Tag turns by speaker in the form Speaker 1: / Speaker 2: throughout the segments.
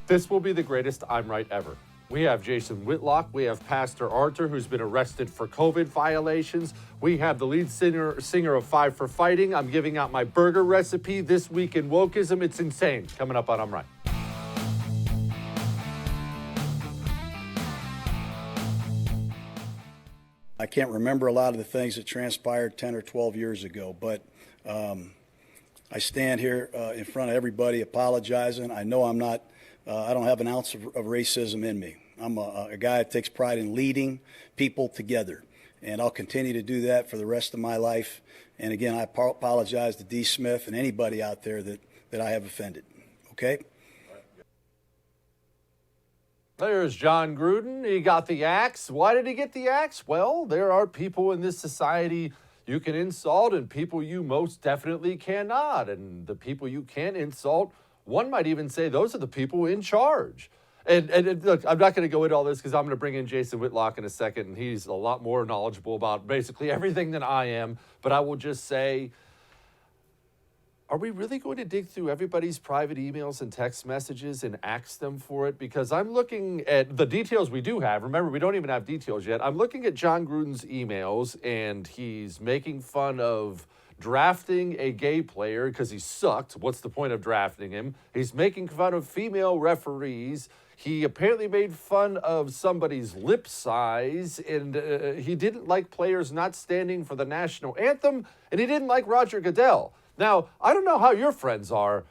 Speaker 1: This will be the greatest I'm Right ever. We have Jason Whitlock. We have Pastor Artur, who's been arrested for COVID violations. We have the lead singer of Five for Fighting. I'm giving out my burger recipe this week in Wokeism. It's insane. Coming up on I'm Right.
Speaker 2: I can't remember a lot of the things that transpired 10 or 12 years ago, but I stand here in front of everybody apologizing. I know I'm not, I don't have an ounce of racism in me. I'm a guy that takes pride in leading people together, and I'll continue to do that for the rest of my life. And again, I apologize to D. Smith and anybody out there that I have offended, okay?
Speaker 1: There's Jon Gruden. He got the axe. Why did he get the axe? Well, there are people in this society you can insult and people you most definitely cannot. And the people you can't insult, one might even say those are the people in charge. And look, I'm not going to go into all this because I'm going to bring in Jason Whitlock in a second, and he's a lot more knowledgeable about basically everything than I am. But I will just say, are we really going to dig through everybody's private emails and text messages and axe them for it? Because I'm looking at the details we do have. Remember, we don't even have details yet. I'm looking at Jon Gruden's emails, and he's making fun of drafting a gay player because he sucked. What's the point of drafting him? He's making fun of female referees. He apparently made fun of somebody's lip size, and he didn't like players not standing for the national anthem, and he didn't like Roger Goodell. Now, I don't know how your friends are.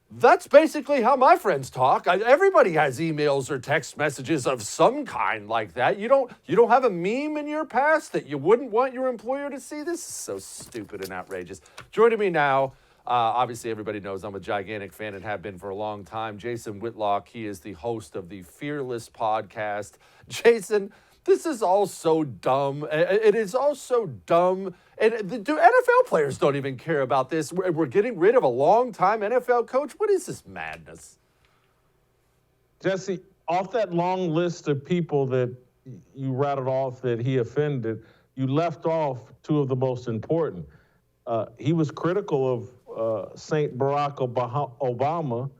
Speaker 1: That's basically how my friends talk. Everybody has emails or text messages of some kind like that. You don't have a meme in your past that you wouldn't want your employer to see? This is so stupid and outrageous. Joining me now, obviously everybody knows I'm a gigantic fan and have been for a long time, Jason Whitlock. He is the host of the Fearless podcast. Jason, this is all so dumb. It is all so dumb. And NFL players don't even care about this. We're getting rid of a long-time NFL coach. What is this madness?
Speaker 3: Jesse, off that long list of people that you rattled off that he offended, you left off two of the most important. He was critical of Saint Barack Obama,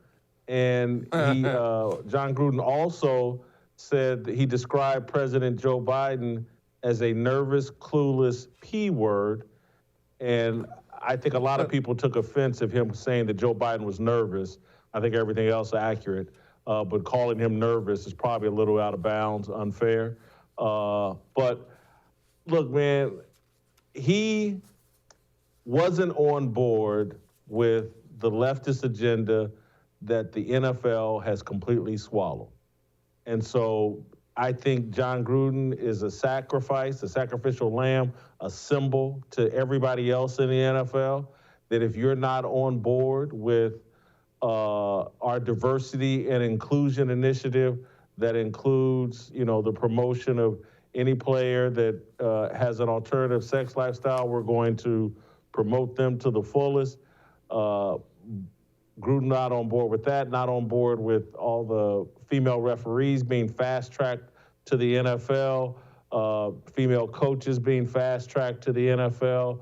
Speaker 3: and Jon Gruden also said that he described President Joe Biden as a nervous, clueless P word. And I think a lot of people took offense of him saying that Joe Biden was nervous. I think everything else is accurate. But calling him nervous is probably a little out of bounds, unfair. But look, man, he wasn't on board with the leftist agenda that the NFL has completely swallowed. And so I think Jon Gruden is a sacrificial lamb, a symbol to everybody else in the NFL, that if you're not on board with our diversity and inclusion initiative that includes, the promotion of any player that has an alternative sex lifestyle, we're going to promote them to the fullest. Gruden not on board with that, not on board with all the female referees being fast-tracked to the NFL, female coaches being fast-tracked to the NFL.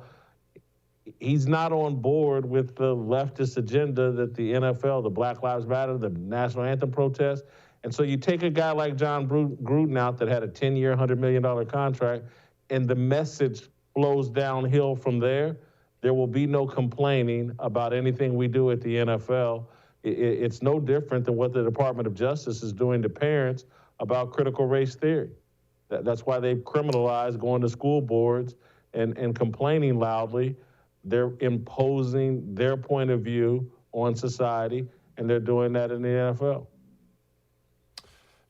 Speaker 3: He's not on board with the leftist agenda that the NFL, the Black Lives Matter, the national anthem protest. And so you take a guy like Jon Gruden out that had a 10-year, $100 million contract, and the message flows downhill from there. There will be no complaining about anything we do at the NFL. It's no different than what the Department of Justice is doing to parents about critical race theory. That's why they've criminalized going to school boards and complaining loudly. They're imposing their point of view on society, and they're doing that in the NFL.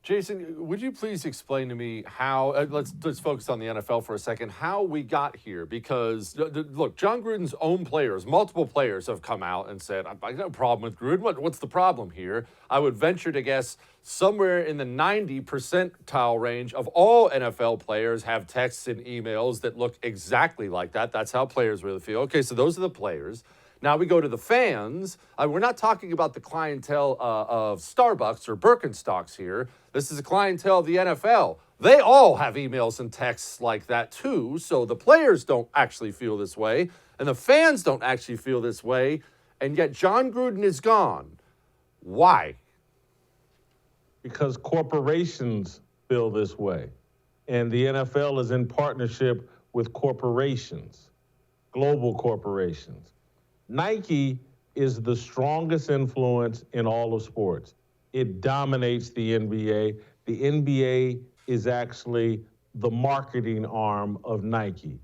Speaker 1: Jason, would you please explain to me how, let's focus on the NFL for a second, how we got here? Because, look, Jon Gruden's own players, multiple players have come out and said, I got no problem with Gruden. What's the problem here? I would venture to guess somewhere in the 90 percentile range of all NFL players have texts and emails that look exactly like that. That's how players really feel. Okay, so those are the players. Now we go to the fans. We're not talking about the clientele of Starbucks or Birkenstocks here. This is a clientele of the NFL. They all have emails and texts like that too. So the players don't actually feel this way, and the fans don't actually feel this way. And yet Jon Gruden is gone. Why?
Speaker 3: because corporations feel this way. And the NFL is in partnership with corporations, global corporations. Nike is the strongest influence in all of sports. It dominates the NBA. The NBA is actually the marketing arm of Nike.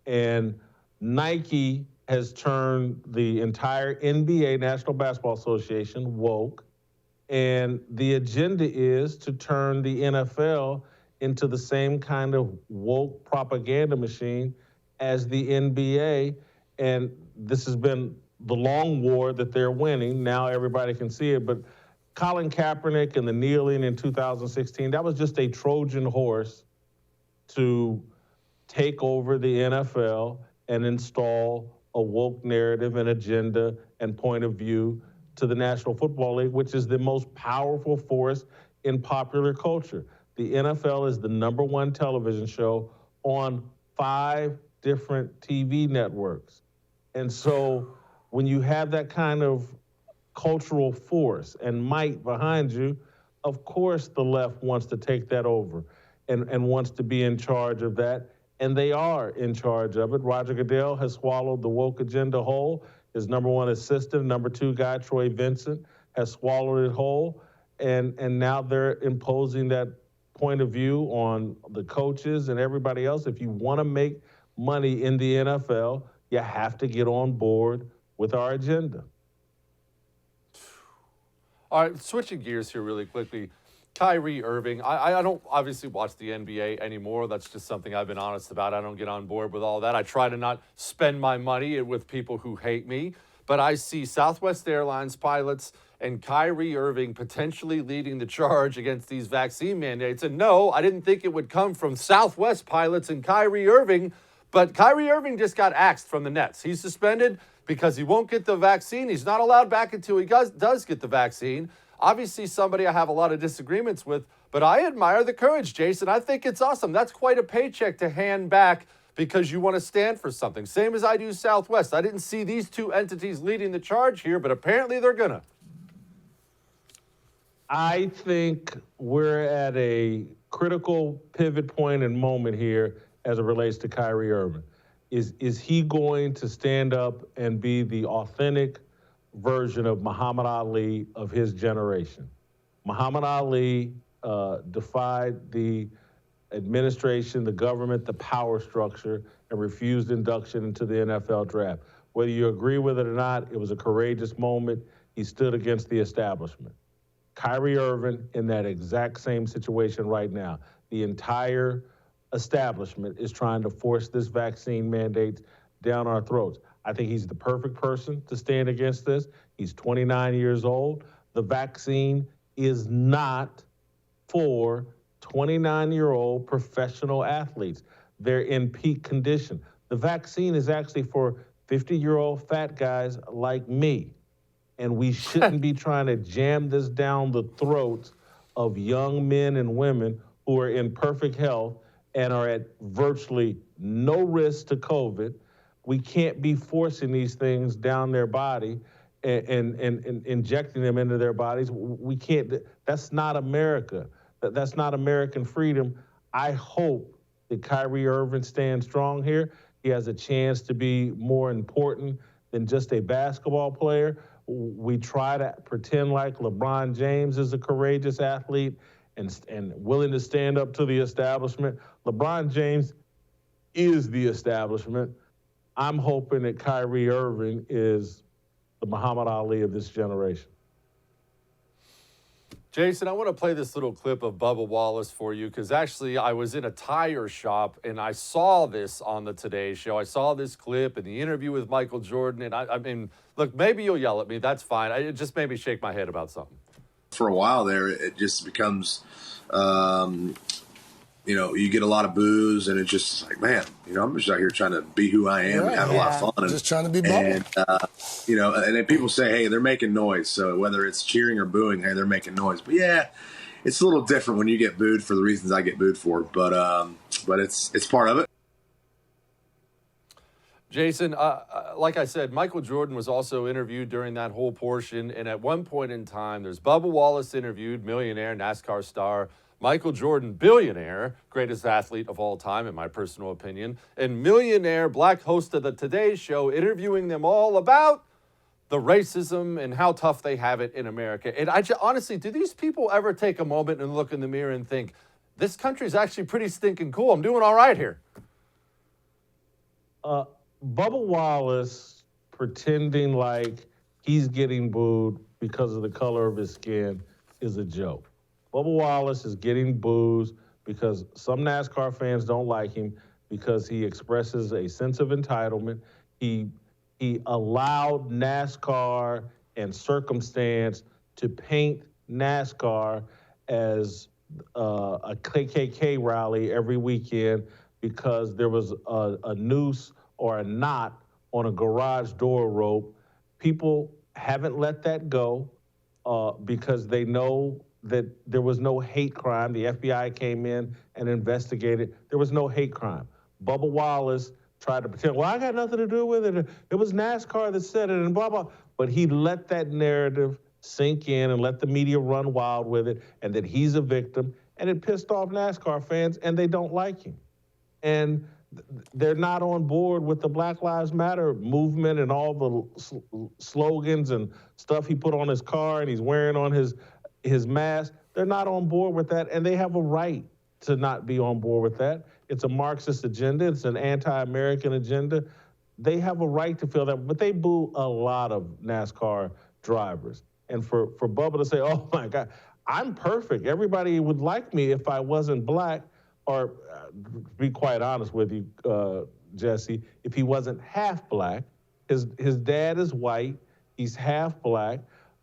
Speaker 3: And Nike has turned the entire NBA, National Basketball Association, woke. And the agenda is to turn the NFL into the same kind of woke propaganda machine as the NBA. And this has been the long war that they're winning. Now everybody can see it. But Colin Kaepernick and the kneeling in 2016, that was just a Trojan horse to take over the NFL and install a woke narrative and agenda and point of view to the National Football League, which is the most powerful force in popular culture. The NFL is the #1 television show on 5 different TV networks. And so when you have that kind of cultural force and might behind you, of course the left wants to take that over and wants to be in charge of that. And they are in charge of it. Roger Goodell has swallowed the woke agenda whole. His #1 assistant, #2 guy, Troy Vincent, has swallowed it whole. And now they're imposing that point of view on the coaches and everybody else. If you want to make money in the NFL, you have to get on board with our agenda.
Speaker 1: All right, switching gears here really quickly. Kyrie Irving, I don't obviously watch the NBA anymore. That's just something I've been honest about. I don't get on board with all that. I try to not spend my money with people who hate me. But I see Southwest Airlines pilots and Kyrie Irving potentially leading the charge against these vaccine mandates. And no, I didn't think it would come from Southwest pilots and Kyrie Irving. But Kyrie Irving just got axed from the Nets. He's suspended because he won't get the vaccine. He's not allowed back until he does get the vaccine. Obviously, somebody I have a lot of disagreements with, but I admire the courage, Jason. I think it's awesome. That's quite a paycheck to hand back because you want to stand for something. Same as I do Southwest. I didn't see these two entities leading the charge here, but apparently they're gonna.
Speaker 3: I think we're at a critical pivot point and moment here as it relates to Kyrie Irving. Is he going to stand up and be the authentic version of Muhammad Ali of his generation? Muhammad Ali defied the administration, the government, the power structure, and refused induction into the NFL draft. Whether you agree with it or not, it was a courageous moment. He stood against the establishment. Kyrie Irving in that exact same situation right now. The entire establishment is trying to force this vaccine mandate down our throats. I think he's the perfect person to stand against this. He's 29 years old. The vaccine is not for 29-year-old professional athletes. They're in peak condition. The vaccine is actually for 50-year-old fat guys like me. And we shouldn't be trying to jam this down the throats of young men and women who are in perfect health and are at virtually no risk to COVID. We can't be forcing these things down their body and injecting them into their bodies. We can't. That's not America. That's not American freedom. I hope that Kyrie Irving stands strong here. He has a chance to be more important than just a basketball player. We try to pretend like LeBron James is a courageous athlete and willing to stand up to the establishment. LeBron James is the establishment. I'm hoping that Kyrie Irving is the Muhammad Ali of this generation.
Speaker 1: Jason, I want to play this little clip of Bubba Wallace for you because actually I was in a tire shop and I saw this on the Today Show. I saw this clip in the interview with Michael Jordan. And I mean, look, maybe you'll yell at me. That's fine. It just made me shake my head about something.
Speaker 4: For a while there, it just becomes, you get a lot of boos and it's just like, man, I'm just out here trying to be who I am and have a lot of fun.
Speaker 5: Just trying to be Bubba.
Speaker 4: And then people say, hey, they're making noise. So whether it's cheering or booing, hey, they're making noise. But yeah, it's a little different when you get booed for the reasons I get booed for. But it's part of it.
Speaker 1: Jason, like I said, Michael Jordan was also interviewed during that whole portion. And at one point in time, there's Bubba Wallace interviewed, millionaire, NASCAR star. Michael Jordan, billionaire, greatest athlete of all time, in my personal opinion. And millionaire, black host of the Today Show, interviewing them all about the racism and how tough they have it in America. And honestly, do these people ever take a moment and look in the mirror and think, this country's actually pretty stinking cool. I'm doing all right here?
Speaker 3: Bubba Wallace pretending like he's getting booed because of the color of his skin is a joke. Bubba Wallace is getting booed because some NASCAR fans don't like him because he expresses a sense of entitlement. He allowed NASCAR and circumstance to paint NASCAR as a KKK rally every weekend because there was a noose or a knot on a garage door rope. People haven't let that go because they know that there was no hate crime. The FBI came in and investigated. There was no hate crime. Bubba Wallace tried to pretend, well, I got nothing to do with it. It was NASCAR that said it and blah, blah. But he let that narrative sink in and let the media run wild with it and that he's a victim. And it pissed off NASCAR fans and they don't like him. And they're not on board with the Black Lives Matter movement and all the slogans and stuff he put on his car and he's wearing on his mask. They're not on board with that, and they have a right to not be on board with that. It's a Marxist agenda. It's an anti-American agenda. They have a right to feel that, but they boo a lot of NASCAR drivers. And for Bubba to say, oh my God, I'm perfect. Everybody would like me if I wasn't black. Or to be quite honest with you, Jesse, if he wasn't half black, his dad is white, he's half black.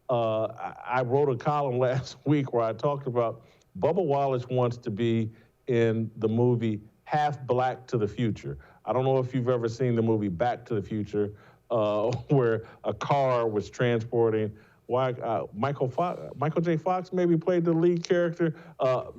Speaker 3: I wrote a column last week where I talked about Bubba Wallace wants to be in the movie Half Black to the Future. I don't know if you've ever seen the movie Back to the Future, where a car was transporting Michael J. Fox maybe played the lead character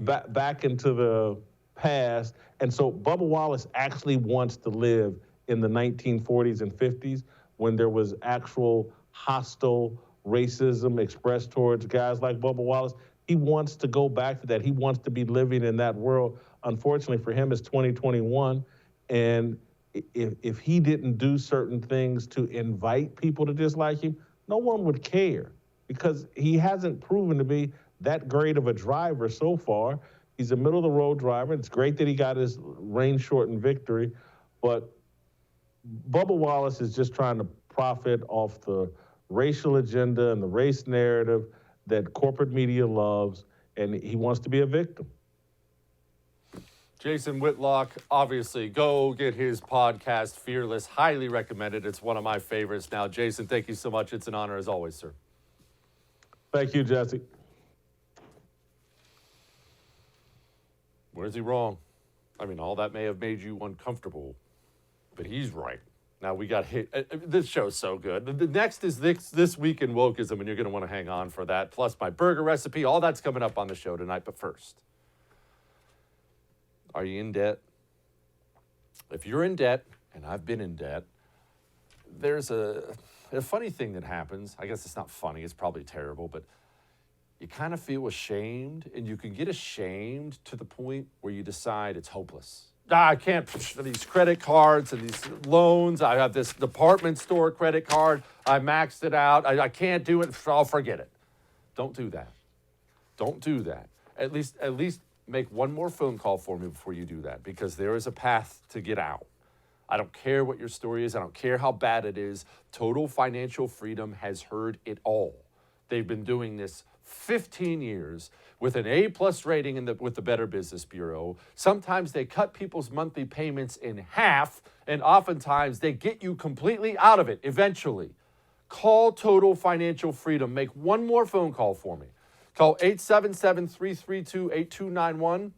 Speaker 3: back into the past. And so Bubba Wallace actually wants to live in the 1940s and 50s when there was actual hostile racism expressed towards guys like Bubba Wallace. He wants to go back to that. He wants to be living in that world. Unfortunately for him, it's 2021. And if he didn't do certain things to invite people to dislike him, no one would care because he hasn't proven to be that great of a driver so far. He's a middle-of-the-road driver. It's great that he got his rain-shortened victory, but Bubba Wallace is just trying to profit off the racial agenda and the race narrative that corporate media loves, and he wants to be a victim.
Speaker 1: Jason Whitlock, obviously, go get his podcast, Fearless. Highly recommended. It's one of my favorites. Now, Jason, thank you so much. It's an honor as always, sir.
Speaker 3: Thank you, Jesse.
Speaker 1: Where's he wrong? I mean, all that may have made you uncomfortable, but he's right. Now we got hit. This show's so good. The next is This Week in Wokeism, and you're going to want to hang on for that. Plus my burger recipe. All that's coming up on the show tonight. But first, are you in debt? If you're in debt, and I've been in debt, there's a funny thing that happens. I guess it's not funny. It's probably terrible, but you kind of feel ashamed, and you can get ashamed to the point where you decide it's hopeless. I can't, these credit cards and these loans. I have this department store credit card. I maxed it out. I can't do it. I'll forget it. Don't do that. Don't do that. At least make one more phone call for me before you do that, because there is a path to get out. I don't care what your story is. I don't care how bad it is. Total Financial Freedom has heard it all. They've been doing this 15 years with an A+ rating with the Better Business Bureau. Sometimes they cut people's monthly payments in half, and oftentimes they get you completely out of it eventually. Call Total Financial Freedom. Make one more phone call for me. Call 877-332-8291,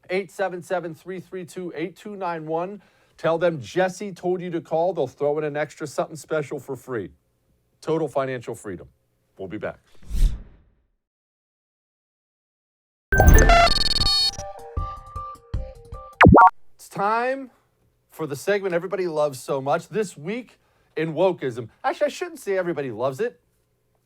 Speaker 1: 877-332-8291. Tell them Jesse told you to call. They'll throw in an extra something special for free. Total Financial Freedom. We'll be back. It's time for the segment everybody loves so much, This Week in Wokeism. Actually, I shouldn't say everybody loves it.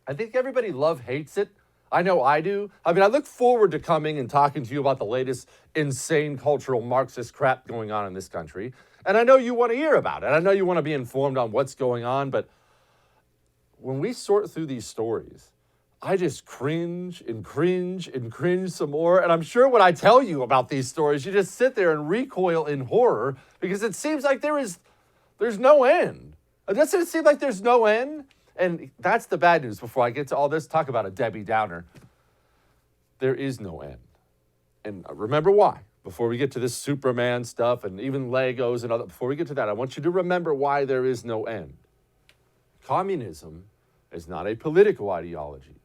Speaker 1: I think everybody hates it. I know I do. I mean, I look forward to coming and talking to you about the latest insane cultural Marxist crap going on in this country. And I know you want to hear about it. I know you want to be informed on what's going on. But when we sort through these stories, I just cringe and cringe and cringe some more. And I'm sure when I tell you about these stories, you just sit there and recoil in horror because it seems like there's no end. Doesn't it seem like there's no end? And that's the bad news. Before I get to all this, talk about a Debbie Downer. There is no end. And remember why. Before we get to this Superman stuff and even Legos and other, before we get to that, I want you to remember why there is no end. Communism is not a political ideology.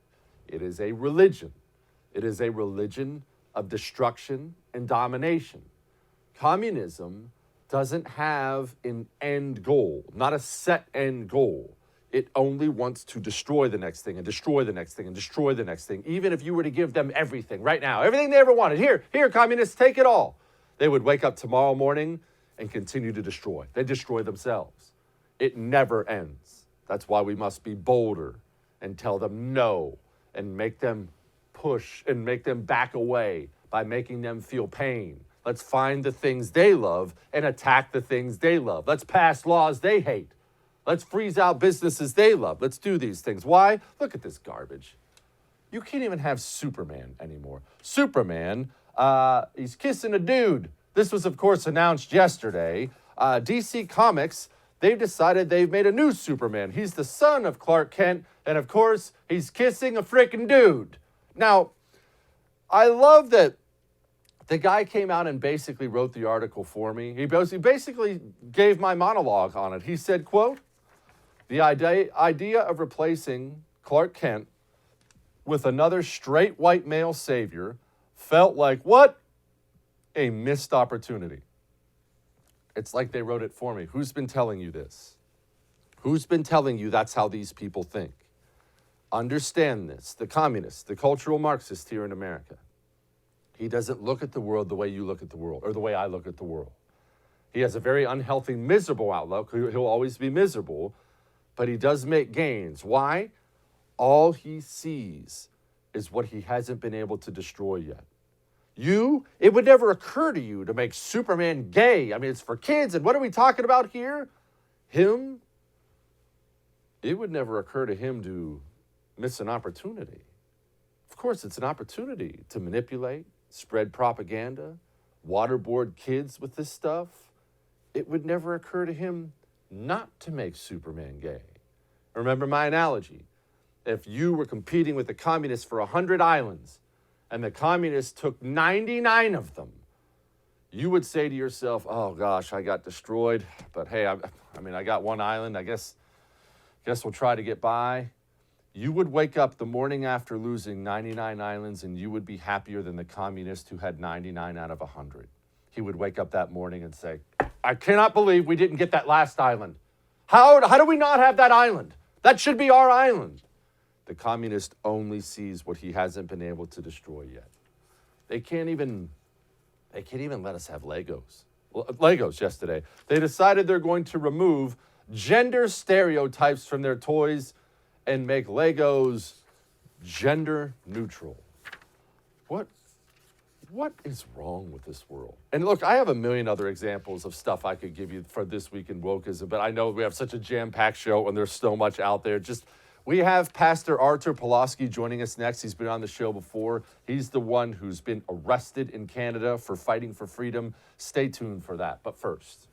Speaker 1: It is a religion. It is a religion of destruction and domination. Communism doesn't have an end goal, not a set end goal. It only wants to destroy the next thing and destroy the next thing and destroy the next thing. Even if you were to give them everything right now, everything they ever wanted, here, communists, take it all. They would wake up tomorrow morning and continue to destroy. They destroy themselves. It never ends. That's why we must be bolder and tell them no and make them push and make them back away by making them feel pain. Let's find the things they love and attack the things they love. Let's pass laws they hate. Let's freeze out businesses they love. Let's do these things. Why? Look at this garbage. You can't even have Superman anymore. Superman, he's kissing a dude. This was, of course, announced yesterday. DC Comics, they've decided they've made a new Superman. He's the son of Clark Kent, and of course, he's kissing a frickin' dude. Now, I love that the guy came out and basically wrote the article for me. He basically gave my monologue on it. He said, quote, "The idea of replacing Clark Kent with another straight white male savior felt like what? A missed opportunity." It's like they wrote it for me. Who's been telling you this? Who's been telling you that's how these people think? Understand this. The communists, the cultural Marxists here in America. He doesn't look at the world the way you look at the world, or the way I look at the world. He has a very unhealthy, miserable outlook. He'll always be miserable, but he does make gains. Why? All he sees is what he hasn't been able to destroy yet. It would never occur to you to make Superman gay. I mean, it's for kids, and what are we talking about here? Him? It would never occur to him to miss an opportunity. Of course, it's an opportunity to manipulate, spread propaganda, waterboard kids with this stuff. It would never occur to him not to make Superman gay. Remember my analogy. If you were competing with the communists for 100 islands and the communists took 99 of them, you would say to yourself, oh gosh, I got destroyed, but hey, I got one island. I guess we'll try to get by. You would wake up the morning after losing 99 islands and you would be happier than the communist who had 99 out of 100. He would wake up that morning and say, I cannot believe we didn't get that last island. How do we not have that island? That should be our island. The communist only sees what he hasn't been able to destroy yet. They can't even let us have Legos. Well, Legos yesterday. They decided they're going to remove gender stereotypes from their toys and make Legos gender neutral. What is wrong with this world? And look, I have a million other examples of stuff I could give you for This Week in Wokeism, but I know we have such a jam-packed show and there's so much out there. We have Pastor Artur Pawlowski joining us next. He's been on the show before. He's the one who's been arrested in Canada for fighting for freedom. Stay tuned for that. But first,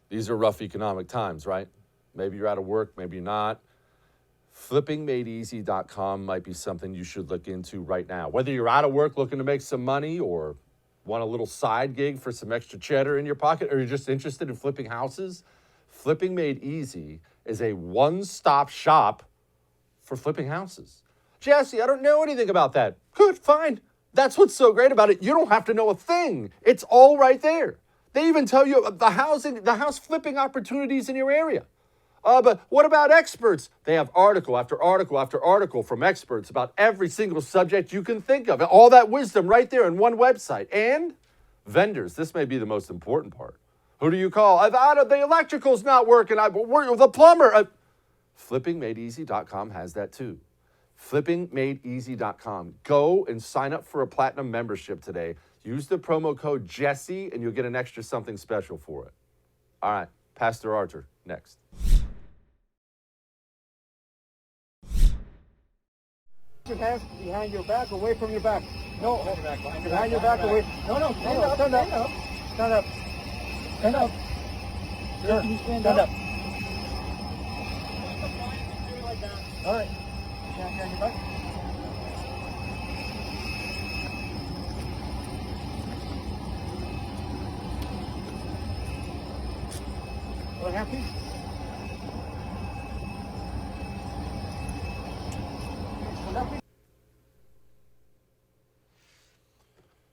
Speaker 1: these are rough economic times, right? Maybe you're out of work, maybe you're not. FlippingMadeEasy.com might be something you should look into right now. Whether you're out of work looking to make some money or want a little side gig for some extra cheddar in your pocket, or you're just interested in flipping houses, Flipping Made Easy is a one-stop shop for flipping houses. Jesse, I don't know anything about that. Good, fine. That's what's so great about it. You don't have to know a thing. It's all right there. They even tell you the house flipping opportunities in your area. But what about experts? They have article after article after article from experts about every single subject you can think of. All that wisdom right there in one website. And vendors, this may be the most important part. Who do you call? The electrical's not working. The plumber. FlippingMadeEasy.com has that too. FlippingMadeEasy.com. Go and sign up for a platinum membership today. Use the promo code Jesse and you'll get an extra something special for it. All right, Pastor Artur, next.
Speaker 5: Your hands behind your back, away from your back. No, behind your back, away. No, stand up. Stand up. Stand up. Stand up. Sure. Stand up. All right. Hands behind your back. What happened?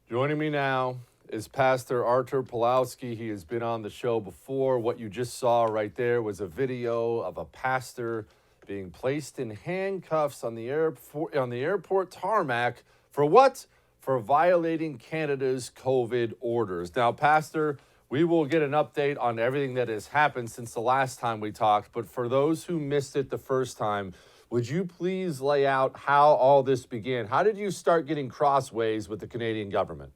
Speaker 1: Joining me now is Pastor Artur Pawlowski. He has been on the show before. What you just saw right there was a video of a pastor being placed in handcuffs on the airport tarmac for what? For violating Canada's COVID orders. Now, Pastor, we will get an update on everything that has happened since the last time we talked, but for those who missed it the first time, would you please lay out how all this began? How did you start getting crossways with the Canadian government?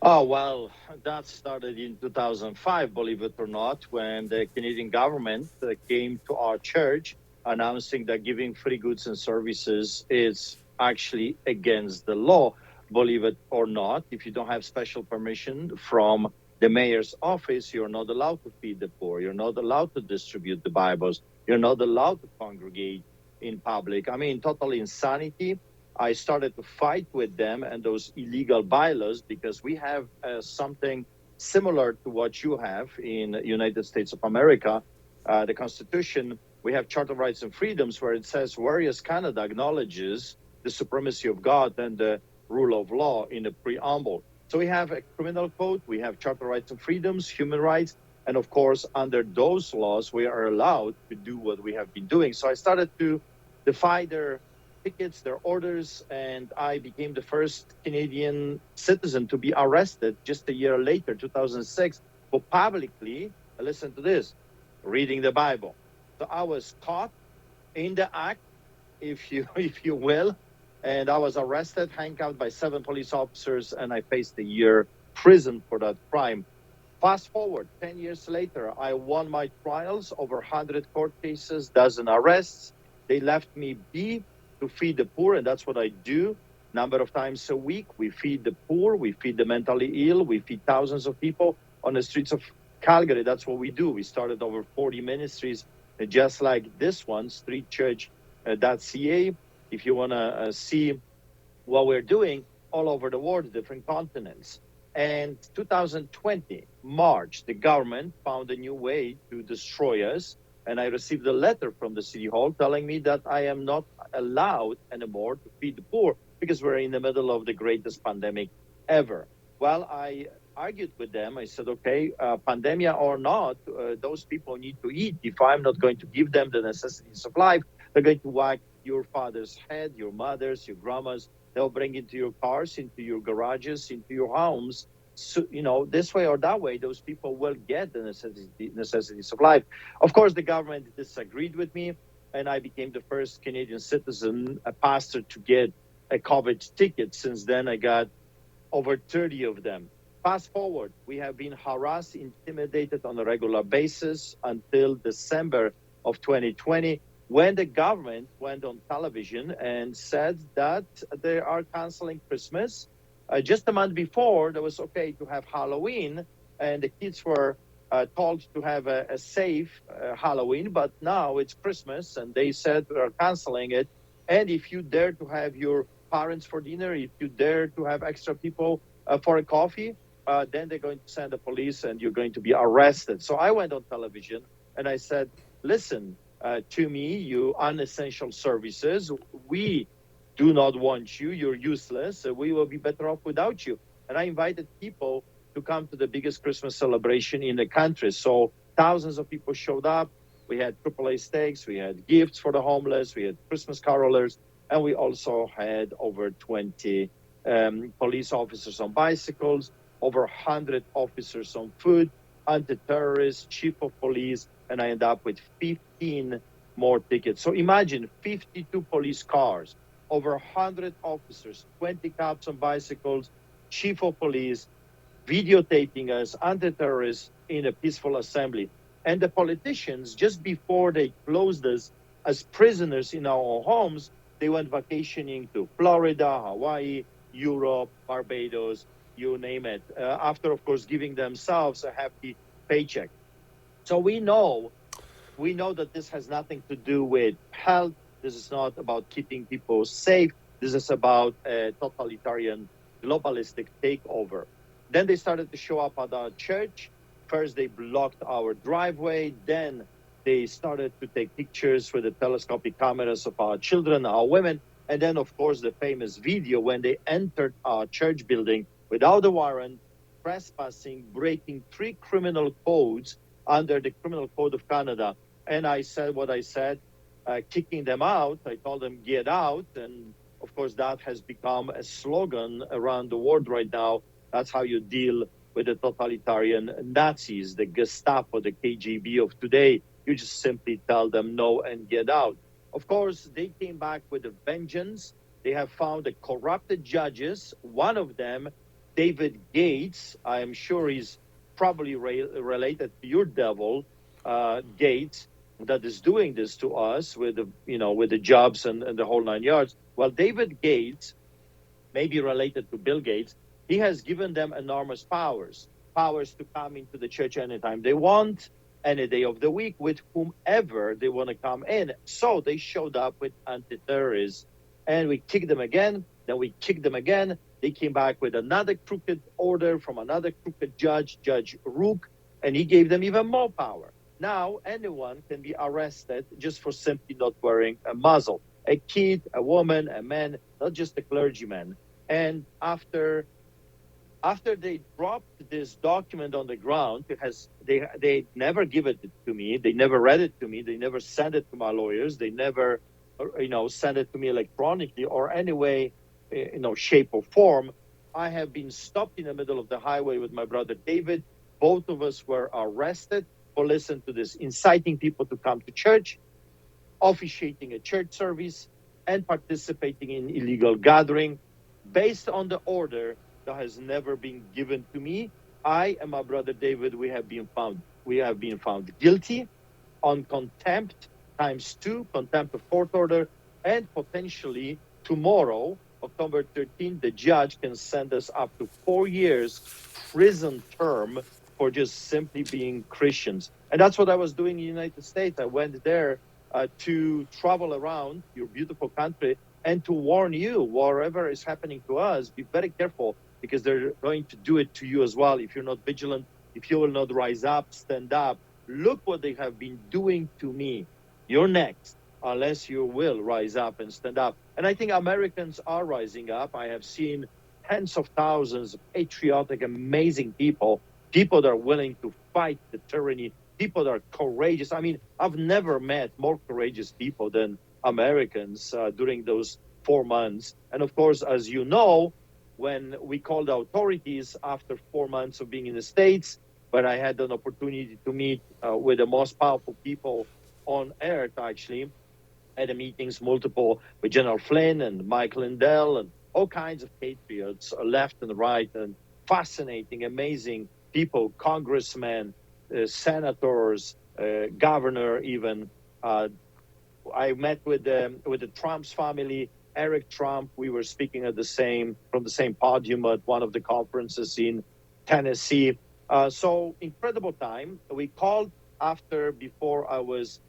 Speaker 6: Oh, well, that started in 2005, believe it or not, when the Canadian government came to our church announcing that giving free goods and services is actually against the law, believe it or not. If you don't have special permission from the mayor's office, you're not allowed to feed the poor. You're not allowed to distribute the Bibles. You're not allowed to congregate in public. I mean, total insanity. I started to fight with them and those illegal bylaws because we have something similar to what you have in the United States of America. The Constitution, we have Charter of Rights and Freedoms where it says, whereas Canada acknowledges the supremacy of God and the rule of law in the preamble. So we have a criminal code, we have Charter of Rights and Freedoms, human rights, and of course, under those laws, we are allowed to do what we have been doing. So I started to defy their tickets, their orders, and I became the first Canadian citizen to be arrested just a year later, 2006, for publicly, listen to this, reading the Bible. So I was caught in the act, if you will, and I was arrested, handcuffed by 7 police officers, and I faced a year prison for that crime. Fast forward, 10 years later, I won my trials, over 100 court cases, dozen arrests. They left me be to feed the poor, and that's what I do. Number of times a week, we feed the poor, we feed the mentally ill, we feed thousands of people on the streets of Calgary. That's what we do. We started over 40 ministries, just like this one, streetchurch.ca. If you want to see what we're doing all over the world, different continents. And 2020, March, the government found a new way to destroy us. And I received a letter from the City Hall telling me that I am not allowed anymore to feed the poor because we're in the middle of the greatest pandemic ever. Well, I argued with them. I said, okay, pandemia or not, those people need to eat. If I'm not going to give them the necessities of life, they're going to whack your father's head, your mother's, your grandma's. They'll bring into your cars, into your garages, into your homes. So, this way or that way, those people will get the necessities of life. Of course, the government disagreed with me, and I became the first Canadian citizen, a pastor, to get a COVID ticket. Since then, I got over 30 of them. Fast forward, we have been harassed, intimidated on a regular basis until December of 2020, when the government went on television and said that they are canceling Christmas. Just a month before, it was okay to have Halloween, and the kids were told to have a safe Halloween, but now it's Christmas, and they said they're canceling it. And if you dare to have your parents for dinner, if you dare to have extra people for a coffee, then they're going to send the police, and you're going to be arrested. So I went on television, and I said, listen, to me, you unessential services, we do not want you, you're useless, we will be better off without you. And I invited people to come to the biggest Christmas celebration in the country. So thousands of people showed up. We had AAA steaks, we had gifts for the homeless, we had Christmas carolers, and we also had over 20 police officers on bicycles, over 100 officers on foot, anti-terrorist, chief of police, and I end up with 15 more tickets. So imagine 52 police cars, over 100 officers, 20 cops on bicycles, chief of police, videotaping us, anti-terrorists in a peaceful assembly. And the politicians, just before they closed us as prisoners in our own homes, they went vacationing to Florida, Hawaii, Europe, Barbados, you name it, after, of course, giving themselves a hefty paycheck. So we know that this has nothing to do with health. This is not about keeping people safe. This is about a totalitarian, globalistic takeover. Then they started to show up at our church. First, they blocked our driveway. Then they started to take pictures with the telescopic cameras of our children, our women. And then, of course, the famous video when they entered our church building without a warrant, trespassing, breaking 3 criminal codes under the Criminal Code of Canada. And I said what I said, kicking them out. I told them, get out. And of course, that has become a slogan around the world right now. That's how you deal with the totalitarian Nazis, the Gestapo, the KGB of today. You just simply tell them no and get out. Of course, they came back with a vengeance. They have found the corrupted judges. One of them, David Gates, I am sure he's probably related to your devil, Gates, that is doing this to us with the jobs and the whole 9 yards. Well, David Gates may be related to Bill Gates. He has given them enormous powers to come into the church anytime they want, any day of the week, with whomever they want to come in. So they showed up with anti-terrorists, and we kicked them again. Then we kicked them again. They came back with another crooked order from another crooked judge, Judge Rook, and he gave them even more power. Now anyone can be arrested just for simply not wearing a muzzle. A kid, a woman, a man, not just a clergyman. And after they dropped this document on the ground, they never give it to me. They never read it to me. They never sent it to my lawyers. They never, sent it to me electronically or any way, shape or form. I have been stopped in the middle of the highway with my brother David. Both of us were arrested for, listen to this, inciting people to come to church, officiating a church service, and participating in illegal gathering based on the order that has never been given to me. I and my brother David, we have been found guilty on contempt ×2, contempt of court order, and potentially tomorrow, October 13th, the judge can send us up to 4 years prison term for just simply being Christians. And that's what I was doing in the United States. I went there to travel around your beautiful country and to warn you, whatever is happening to us, be very careful, because they're going to do it to you as well. If you're not vigilant, if you will not rise up, stand up, look what they have been doing to me. You're next, unless you will rise up and stand up. And I think Americans are rising up. I have seen tens of thousands of patriotic, amazing people that are willing to fight the tyranny, people that are courageous. I mean, I've never met more courageous people than Americans during those 4 months. And of course, as you know, when we called the authorities after 4 months of being in the States, when I had an opportunity to meet with the most powerful people on earth, actually, at the meetings, multiple, with General Flynn and Mike Lindell and all kinds of patriots, left and right, and fascinating, amazing people, congressmen, senators, governor even. I met with the Trump's family, Eric Trump. We were speaking from the same podium at one of the conferences in Tennessee. So incredible time. We called before I was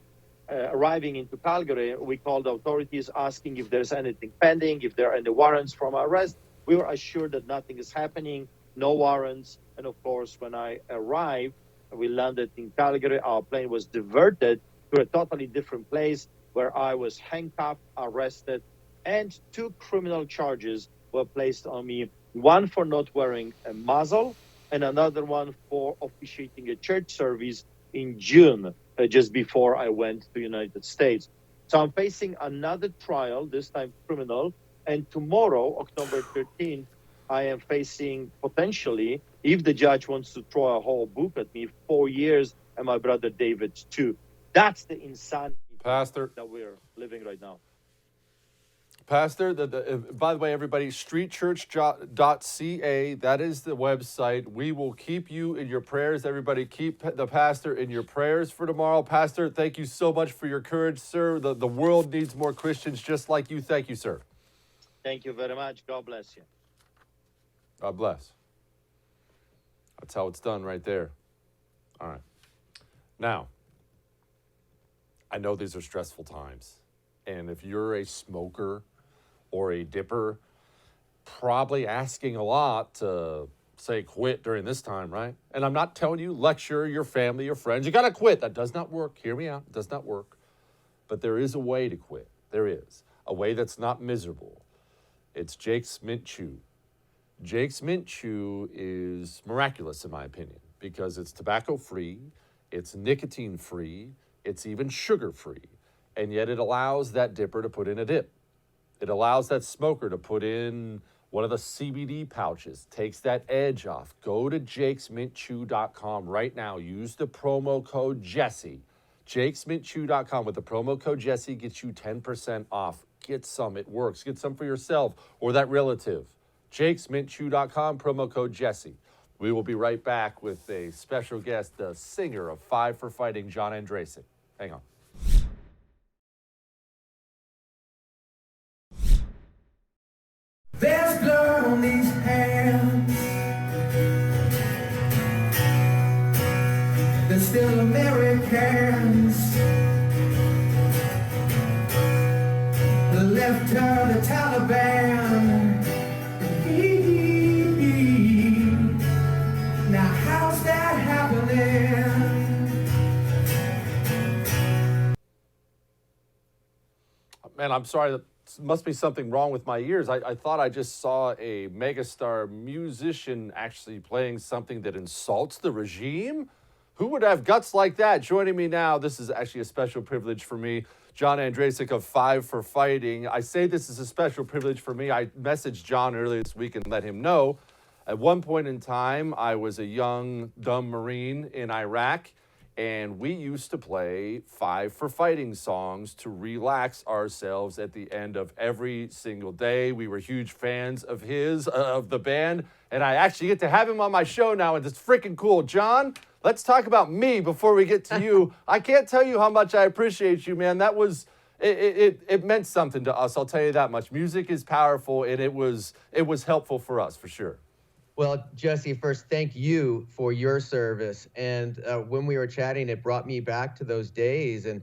Speaker 6: arriving into Calgary, we called the authorities asking if there's anything pending, if there are any warrants from arrest. We were assured that nothing is happening, no warrants. And of course, when I arrived, we landed in Calgary. Our plane was diverted to a totally different place where I was handcuffed, arrested, and 2 criminal charges were placed on me. One for not wearing a muzzle and another one for officiating a church service in June, just before I went to the United States. So I'm facing another trial, this time criminal. And tomorrow, October 13th, I am facing potentially If the judge wants to throw a whole book at me, 4 years, and my brother David too. That's the insanity
Speaker 1: Pastor,
Speaker 6: that we're living right now.
Speaker 1: Pastor, by the way, everybody, streetchurch.ca, that is the website. We will keep you in your prayers. Everybody, keep the pastor in your prayers for tomorrow. Pastor, thank you so much for your courage, sir. The world needs more Christians just like you. Thank you, sir.
Speaker 6: Thank you very much. God bless you.
Speaker 1: God bless. That's how it's done right there. All right. Now, I know these are stressful times. And if you're a smoker or a dipper, probably asking a lot to say quit during this time, right? And I'm not telling you, lecture your family, your friends, you got to quit. That does not work. Hear me out. It does not work. But there is a way to quit. There is. A way that's not miserable. It's Jake's Mint Chew. Jake's Mint Chew is miraculous, in my opinion, because it's tobacco-free, it's nicotine-free, it's even sugar-free, and yet it allows that dipper to put in a dip. It allows that smoker to put in one of the CBD pouches, takes that edge off. Go to jakesmintchew.com right now. Use the promo code Jesse. jakesmintchew.com with the promo code Jesse gets you 10% off. Get some. It works. Get some for yourself or that relative. jakesmintchew.com, promo code Jesse. We will be right back with a special guest, the singer of Five for Fighting, Jon Ondrasik. Hang on.
Speaker 7: There's blood on these hands. They're still Americans. Left her the Taliban. Now how's that happening?
Speaker 1: Man, I'm sorry. That must be something wrong with my ears. I thought I just saw a megastar musician actually playing something that insults the regime. Who would have guts like that? Joining me now, this is actually a special privilege for me, Jon Ondrasik of Five for Fighting. I say this is a special privilege for me. I messaged Jon earlier this week and let him know. At one point in time, I was a young, dumb Marine in Iraq, and we used to play Five for Fighting songs to relax ourselves at the end of every single day. We were huge fans of his, of the band, and I actually get to have him on my show now, and it's freaking cool. Jon, let's talk about me before we get to you. I can't tell you how much I appreciate you, man. That was, it meant something to us, I'll tell you that much. Music is powerful, and it was helpful for us, for sure.
Speaker 8: Well, Jesse, first, thank you for your service. And when we were chatting, it brought me back to those days. And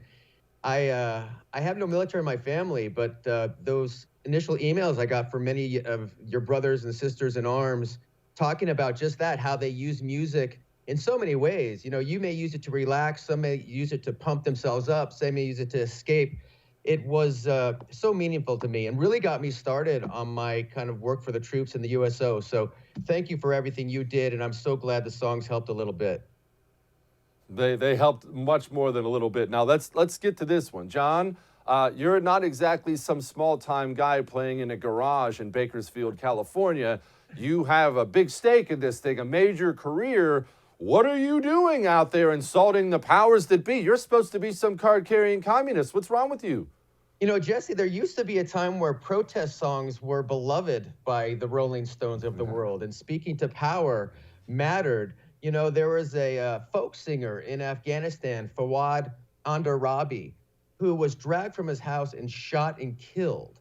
Speaker 8: I have no military in my family, but those initial emails I got from many of your brothers and sisters in arms talking about just that, how they use music in so many ways. You know, you may use it to relax, some may use it to pump themselves up, some may use it to escape. It was so meaningful to me and really got me started on my kind of work for the troops in the USO. So thank you for everything you did, and I'm so glad the songs helped a little bit.
Speaker 1: They helped much more than a little bit. Now let's get to this one. Jon, you're not exactly some small-time guy playing in a garage in Bakersfield, California. You have a big stake in this thing, a major career. What are you doing out there insulting the powers that be? You're supposed to be some card-carrying communist. What's wrong with you?
Speaker 8: You know, Jesse, there used to be a time where protest songs were beloved by the Rolling Stones of the world, and speaking to power mattered. You know, there was a folk singer in Afghanistan, Fawad Ondrasik, who was dragged from his house and shot and killed.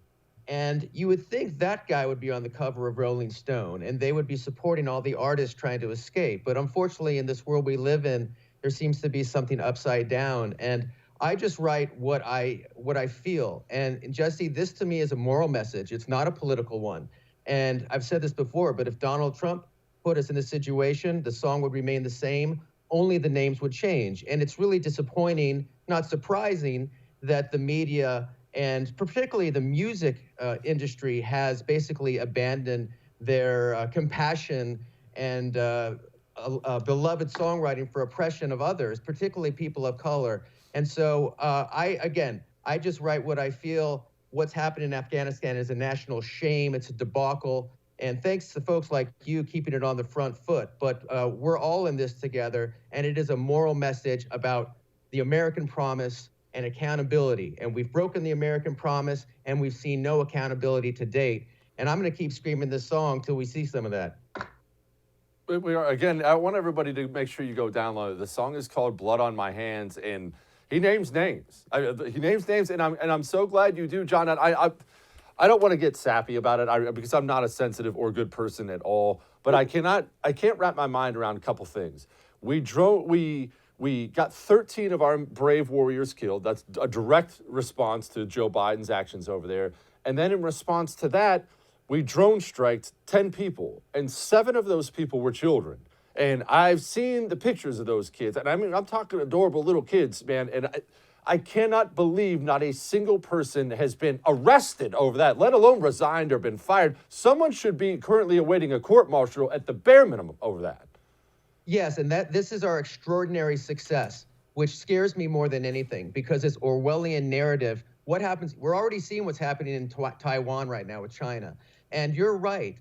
Speaker 8: And you would think that guy would be on the cover of Rolling Stone, and they would be supporting all the artists trying to escape. But unfortunately, in this world we live in, there seems to be something upside down. And I just write what I feel. And Jesse, this to me is a moral message. It's not a political one. And I've said this before, but if Donald Trump put us in this situation, the song would remain the same, only the names would change. And it's really disappointing, not surprising, that the media and particularly the music industry has basically abandoned their compassion and beloved songwriting for oppression of others, particularly people of color. And so I just write what I feel. What's happened in Afghanistan is a national shame. It's a debacle. And thanks to folks like you keeping it on the front foot. But we're all in this together, and it is a moral message about the American promise and accountability. And we've broken the American promise, and we've seen no accountability to date. And I'm going to keep screaming this song till we see some of that.
Speaker 1: We are, again, I want everybody to make sure you go download it. The song is called Blood on My Hands, and he names names. He names names, and I'm so glad you do, John. I don't want to get sappy about it because I'm not a sensitive or good person at all. But I can't wrap my mind around a couple things. We got 13 of our brave warriors killed. That's a direct response to Joe Biden's actions over there. And then in response to that, we drone striked 10 people, and 7 of those people were children. And I've seen the pictures of those kids. And I mean, I'm talking adorable little kids, man. And I cannot believe not a single person has been arrested over that, let alone resigned or been fired. Someone should be currently awaiting a court-martial at the bare minimum over that.
Speaker 8: Yes, and this is our extraordinary success, which scares me more than anything because it's Orwellian narrative. What happens? We're already seeing what's happening in Taiwan right now with China. And you're right.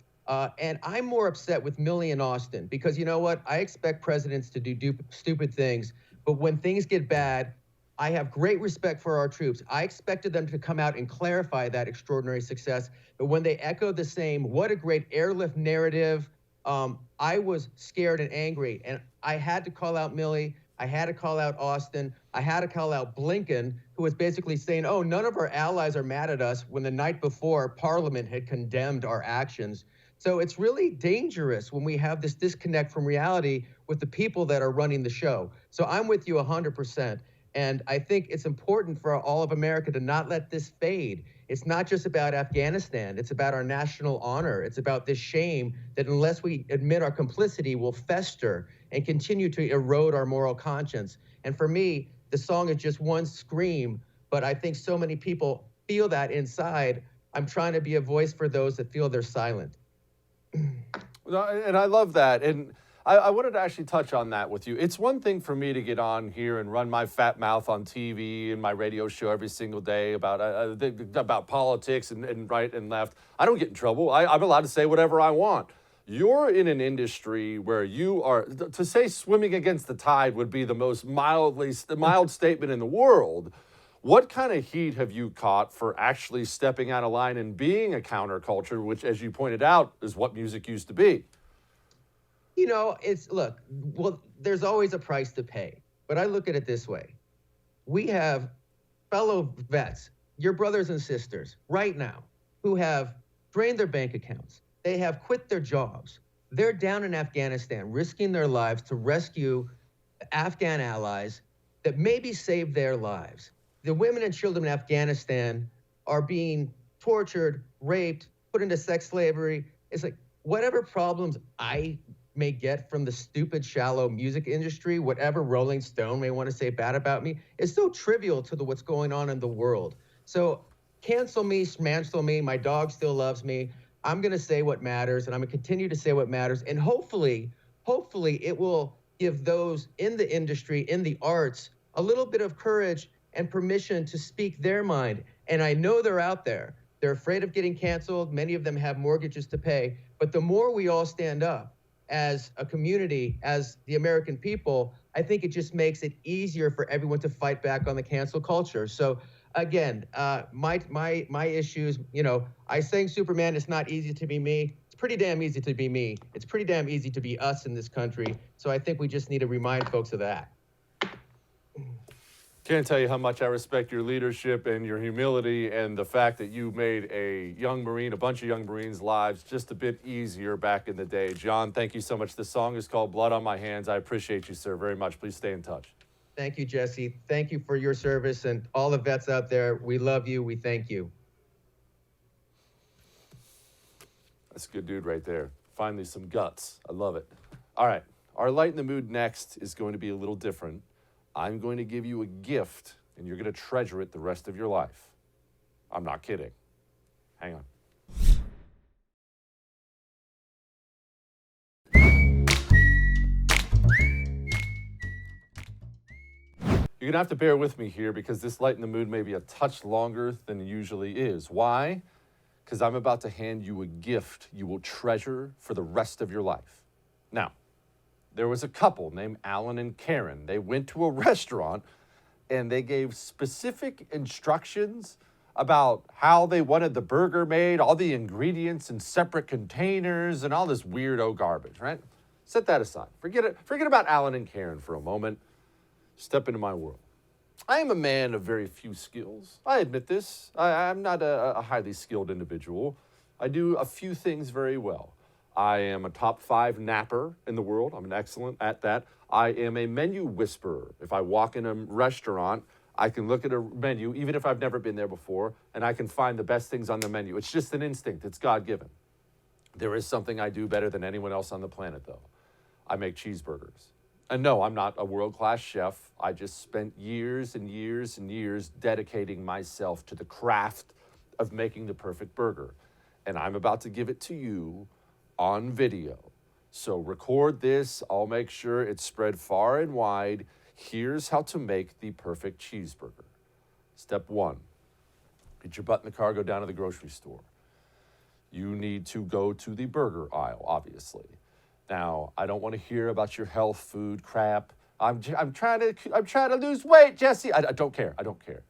Speaker 8: And I'm more upset with Millie and Austin because you know what? I expect presidents to do stupid things. But when things get bad, I have great respect for our troops. I expected them to come out and clarify that extraordinary success. But when they echoed the same, what a great airlift narrative, I was scared and angry. And I had to call out Millie. I had to call out Austin. I had to call out Blinken, who was basically saying, oh, none of our allies are mad at us when the night before Parliament had condemned our actions. So it's really dangerous when we have this disconnect from reality with the people that are running the show. So I'm with you 100%. And I think it's important for all of America to not let this fade. It's not just about Afghanistan. It's about our national honor. It's about this shame that unless we admit our complicity will fester and continue to erode our moral conscience. And for me, the song is just one scream, but I think so many people feel that inside. I'm trying to be a voice for those that feel they're silent.
Speaker 1: And I love that. And I wanted to actually touch on that with you. It's one thing for me to get on here and run my fat mouth on TV and my radio show every single day about politics and right and left. I don't get in trouble. I'm allowed to say whatever I want. You're in an industry where you are, to say swimming against the tide would be the most mild statement in the world. What kind of heat have you caught for actually stepping out of line and being a counterculture, which, as you pointed out, is what music used to be?
Speaker 8: You know, there's always a price to pay, but I look at it this way. We have fellow vets, your brothers and sisters right now, who have drained their bank accounts. They have quit their jobs. They're down in Afghanistan, risking their lives to rescue Afghan allies that maybe saved their lives. The women and children in Afghanistan are being tortured, raped, put into sex slavery. It's like whatever problems I may get from the stupid, shallow music industry, whatever Rolling Stone may want to say bad about me, is so trivial to what's going on in the world. So cancel me, smansel me, my dog still loves me. I'm going to say what matters, and I'm going to continue to say what matters. And hopefully it will give those in the industry, in the arts, a little bit of courage and permission to speak their mind. And I know they're out there. They're afraid of getting canceled. Many of them have mortgages to pay. But the more we all stand up as a community, as the American people, I think it just makes it easier for everyone to fight back on the cancel culture. So again, my issues, you know, I sang Superman, it's not easy to be me. It's pretty damn easy to be me. It's pretty damn easy to be us in this country. So I think we just need to remind folks of that.
Speaker 1: Can't tell you how much I respect your leadership and your humility and the fact that you made a bunch of young Marines' lives just a bit easier back in the day. John, thank you so much. The song is called Blood on My Hands. I appreciate you, sir, very much. Please stay in touch.
Speaker 8: Thank you, Jesse. Thank you for your service, and all the vets out there. We love you. We thank you.
Speaker 1: That's a good dude right there. Finally, some guts. I love it. All right. Our Lighten the Mood next is going to be a little different. I'm going to give you a gift, and you're going to treasure it the rest of your life. I'm not kidding. Hang on. You're going to have to bear with me here because this Lighten the Mood may be a touch longer than it usually is. Why? because I'm about to hand you a gift you will treasure for the rest of your life. Now, there was a couple named Alan and Karen. They went to a restaurant and they gave specific instructions about how they wanted the burger made, all the ingredients in separate containers and all this weirdo garbage, right? Set that aside. Forget about Alan and Karen for a moment. Step into my world. I am a man of very few skills. I admit this. I'm not a highly skilled individual. I do a few things very well. I am a top 5 napper in the world. I'm excellent at that. I am a menu whisperer. If I walk in a restaurant, I can look at a menu, even if I've never been there before, and I can find the best things on the menu. It's just an instinct. It's God-given. There is something I do better than anyone else on the planet, though. I make cheeseburgers. And no, I'm not a world-class chef. I just spent years and years and years dedicating myself to the craft of making the perfect burger. And I'm about to give it to you on video. So record this. I'll make sure it's spread far and wide. Here's how to make the perfect cheeseburger. Step 1, get your butt in the car, go down to the grocery store. You need to go to the burger aisle, obviously. Now, I don't want to hear about your health food crap. I'm trying to lose weight, Jesse. I don't care. I don't care.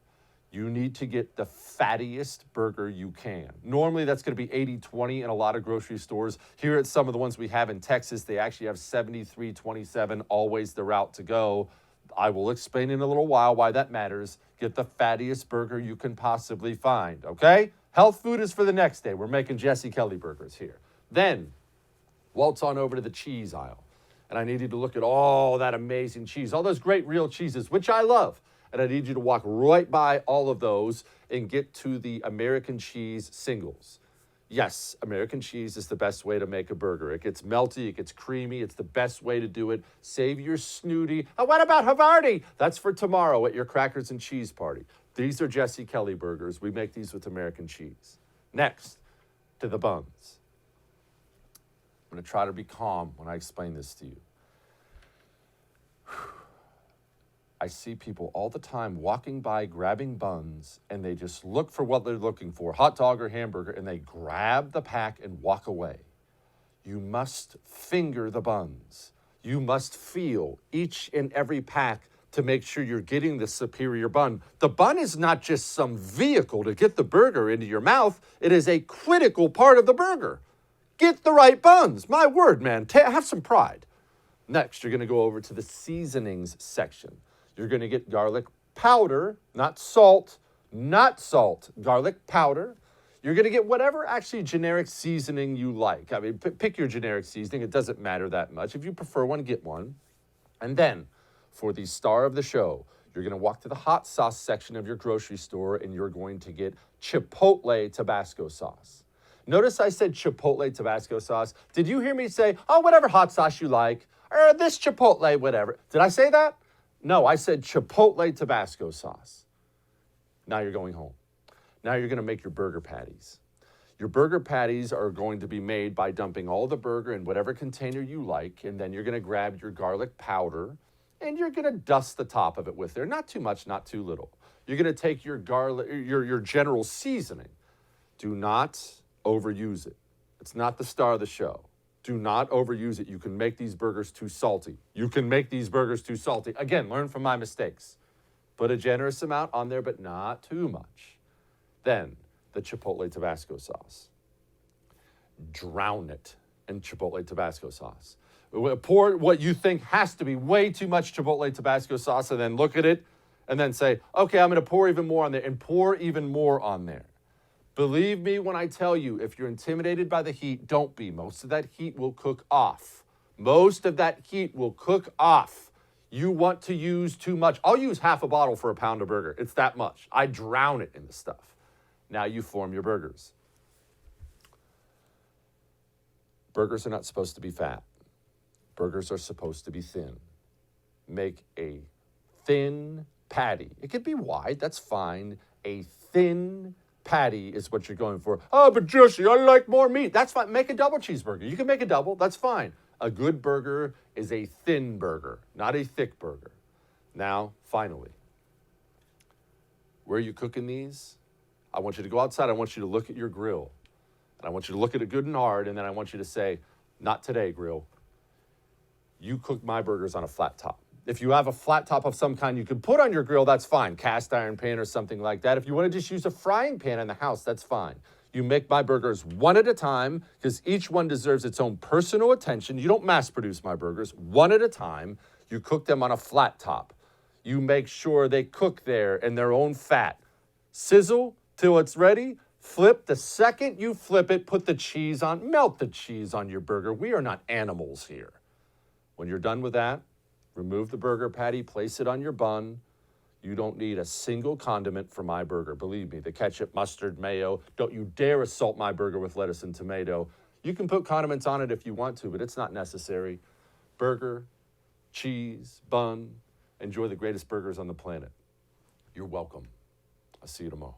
Speaker 1: You need to get the fattiest burger you can. Normally, that's going to be 80-20 in a lot of grocery stores. Here at some of the ones we have in Texas, they actually have 73-27, always the route to go. I will explain in a little while why that matters. Get the fattiest burger you can possibly find, okay? Health food is for the next day. We're making Jesse Kelly burgers here. Then, waltz on over to the cheese aisle. And I need you to look at all that amazing cheese, all those great real cheeses, which I love. And I need you to walk right by all of those and get to the American cheese singles. Yes, American cheese is the best way to make a burger. It gets melty, it gets creamy, it's the best way to do it. Save your snooty, oh, what about Havarti? That's for tomorrow at your crackers and cheese party. These are Jesse Kelly burgers. We make these with American cheese. Next, to the buns. I'm going to try to be calm when I explain this to you. I see people all the time walking by, grabbing buns, and they just look for what they're looking for, hot dog or hamburger, and they grab the pack and walk away. You must finger the buns. You must feel each and every pack to make sure you're getting the superior bun. The bun is not just some vehicle to get the burger into your mouth. It is a critical part of the burger. Get the right buns. My word, man. Have some pride. Next, you're going to go over to the seasonings section. You're going to get garlic powder, not salt, garlic powder. You're going to get whatever actually generic seasoning you like. I mean, pick your generic seasoning. It doesn't matter that much. If you prefer one, get one. And then, for the star of the show, you're going to walk to the hot sauce section of your grocery store and you're going to get Chipotle Tabasco sauce. Notice I said Chipotle Tabasco sauce. Did you hear me say, oh, whatever hot sauce you like, or this Chipotle, whatever? Did I say that? No, I said Chipotle Tabasco sauce. Now you're going home. Now you're going to make your burger patties. Your burger patties are going to be made by dumping all the burger in whatever container you like, and then you're going to grab your garlic powder, and you're going to dust the top of it with there. Not too much, not too little. You're going to take your garlic, your general seasoning. Do not overuse it. It's not the star of the show. Do not overuse it. You can make these burgers too salty. Again, learn from my mistakes. Put a generous amount on there, but not too much. Then, the Chipotle Tabasco sauce. Drown it in Chipotle Tabasco sauce. Pour what you think has to be way too much Chipotle Tabasco sauce, and then look at it, and then say, okay, I'm going to pour even more on there, and pour even more on there. Believe me when I tell you, if you're intimidated by the heat, don't be. Most of that heat will cook off. You want to use too much. I'll use half a bottle for a pound of burger. It's that much. I drown it in the stuff. Now you form your burgers. Burgers are not supposed to be fat. Burgers are supposed to be thin. Make a thin patty. It could be wide, that's fine. A thin patty is what you're going for. Oh, but Jesse, I like more meat. That's fine. Make a double cheeseburger. You can make a double. That's fine. A good burger is a thin burger, not a thick burger. Now, finally, where are you cooking these? I want you to go outside. I want you to look at your grill. And I want you to look at it good and hard, and then I want you to say, not today, grill. You cook my burgers on a flat top. If you have a flat top of some kind you could put on your grill, that's fine. Cast iron pan or something like that. If you want to just use a frying pan in the house, that's fine. You make my burgers one at a time because each one deserves its own personal attention. You don't mass produce my burgers. One at a time, you cook them on a flat top. You make sure they cook there in their own fat. Sizzle till it's ready. Flip. The second you flip it, put the cheese on. Melt the cheese on your burger. We are not animals here. When you're done with that, remove the burger patty, place it on your bun. You don't need a single condiment for my burger. Believe me, the ketchup, mustard, mayo. Don't you dare assault my burger with lettuce and tomato. You can put condiments on it if you want to, but it's not necessary. Burger, cheese, bun. Enjoy the greatest burgers on the planet. You're welcome. I'll see you tomorrow.